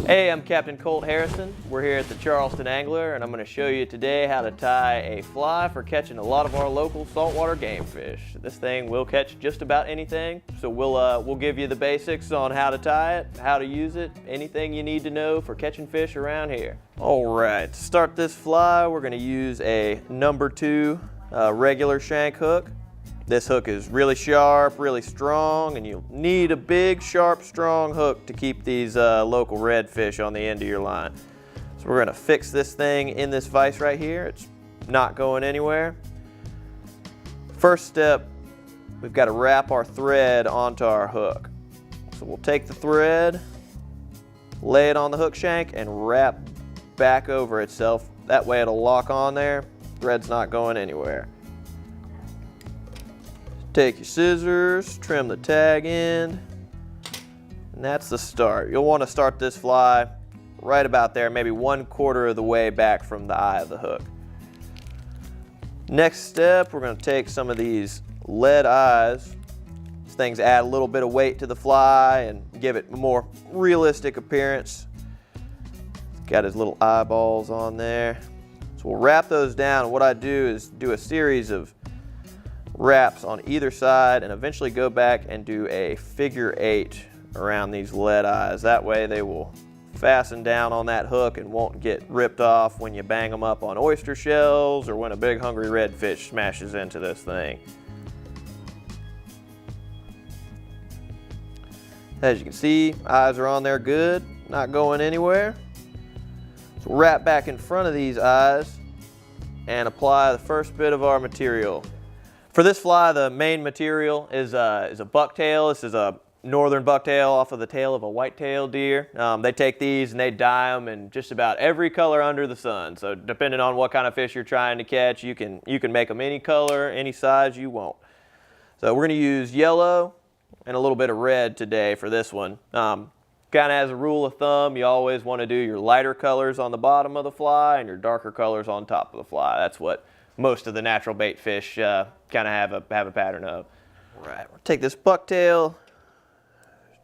Hey, I'm Captain Colt Harrison. We're here at the Charleston Angler, and I'm going to show you today how to tie a fly for catching a lot of our local saltwater game fish. This thing will catch just about anything, so we'll give you the basics on how to tie it, how to use it, anything you need to know for catching fish around here. All right, to start this fly, we're going to use a number 2 regular shank hook. This hook is really sharp, really strong, and you'll need a big, sharp, strong hook to keep these local redfish on the end of your line. So we're gonna fix this thing in this vise right here. It's not going anywhere. First step, we've got to wrap our thread onto our hook. So we'll take the thread, lay it on the hook shank, and wrap back over itself. That way it'll lock on there. Thread's not going anywhere. Take your scissors, trim the tag end, and that's the start. You'll want to start this fly right about there, maybe 1/4 of the way back from the eye of the hook. Next step, we're going to take some of these lead eyes. These things add a little bit of weight to the fly and give it a more realistic appearance. Got his little eyeballs on there. So we'll wrap those down. What I do is do a series of wraps on either side and eventually go back and do a figure 8 around these lead eyes. That way they will fasten down on that hook and won't get ripped off when you bang them up on oyster shells or when a big hungry redfish smashes into this thing. As you can see, eyes are on there good, not going anywhere. So wrap back in front of these eyes and apply the first bit of our material. For this fly, the main material is a bucktail. This is a northern bucktail off of the tail of a white-tailed deer. They take these and they dye them in just about every color under the sun. So depending on what kind of fish you're trying to catch, you can make them any color, any size you want. So we're going to use yellow and a little bit of red today for this one. Kind of as a rule of thumb, you always want to do your lighter colors on the bottom of the fly and your darker colors on top of the fly. That's what most of the natural bait fish kind of have a pattern of. All right, we'll take this bucktail,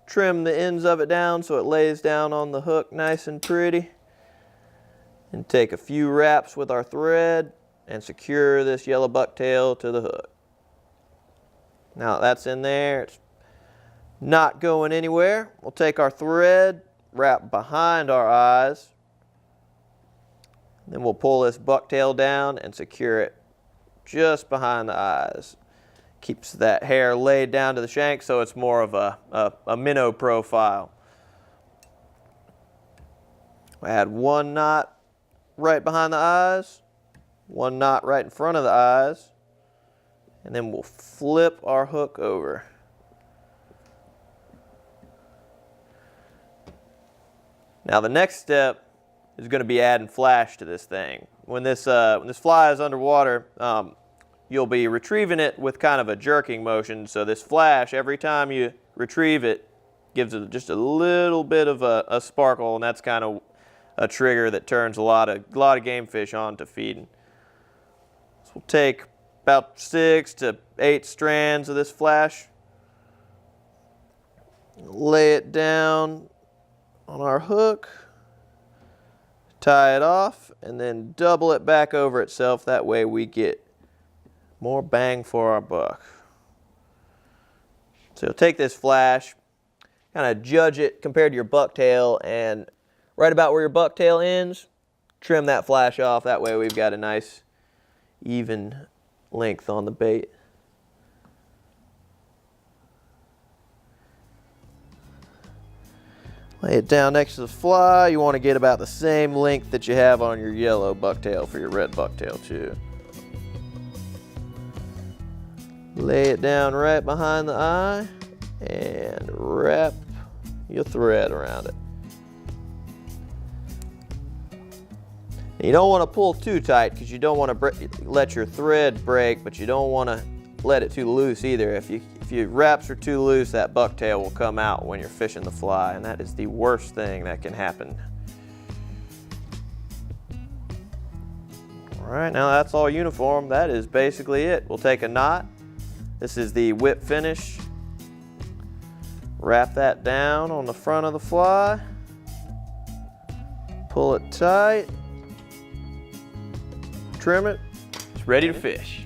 trim the ends of it down so it lays down on the hook nice and pretty, and take a few wraps with our thread and secure this yellow bucktail to the hook. Now that that's in there, it's not going anywhere. We'll take our thread, wrap behind our eyes, then we'll pull this bucktail down and secure it just behind the eyes. Keeps that hair laid down to the shank so it's more of a minnow profile. We add one knot right behind the eyes, one knot right in front of the eyes, and then we'll flip our hook over. Now the next step is going to be adding flash to this thing. When this fly is underwater, you'll be retrieving it with kind of a jerking motion. So this flash, every time you retrieve it, gives it just a little bit of a sparkle, and that's kind of a trigger that turns a lot of game fish on to feeding. So we'll take about 6 to 8 strands of this flash, lay it down on our hook, tie it off, and then double it back over itself. That way we get more bang for our buck. So take this flash, kind of judge it compared to your bucktail, and right about where your bucktail ends, trim that flash off. That way we've got a nice even length on the bait. Lay it down next to the fly. You want to get about the same length that you have on your yellow bucktail for your red bucktail too. Lay it down right behind the eye and wrap your thread around it. You don't want to pull too tight because you don't want to let your thread break, but you don't want to let it too loose either. If your wraps are too loose, that bucktail will come out when you're fishing the fly, and that is the worst thing that can happen. All right, now that's all uniform. That is basically it. We'll take a knot. This is the whip finish. Wrap that down on the front of the fly. Pull it tight, trim it, it's ready to fish.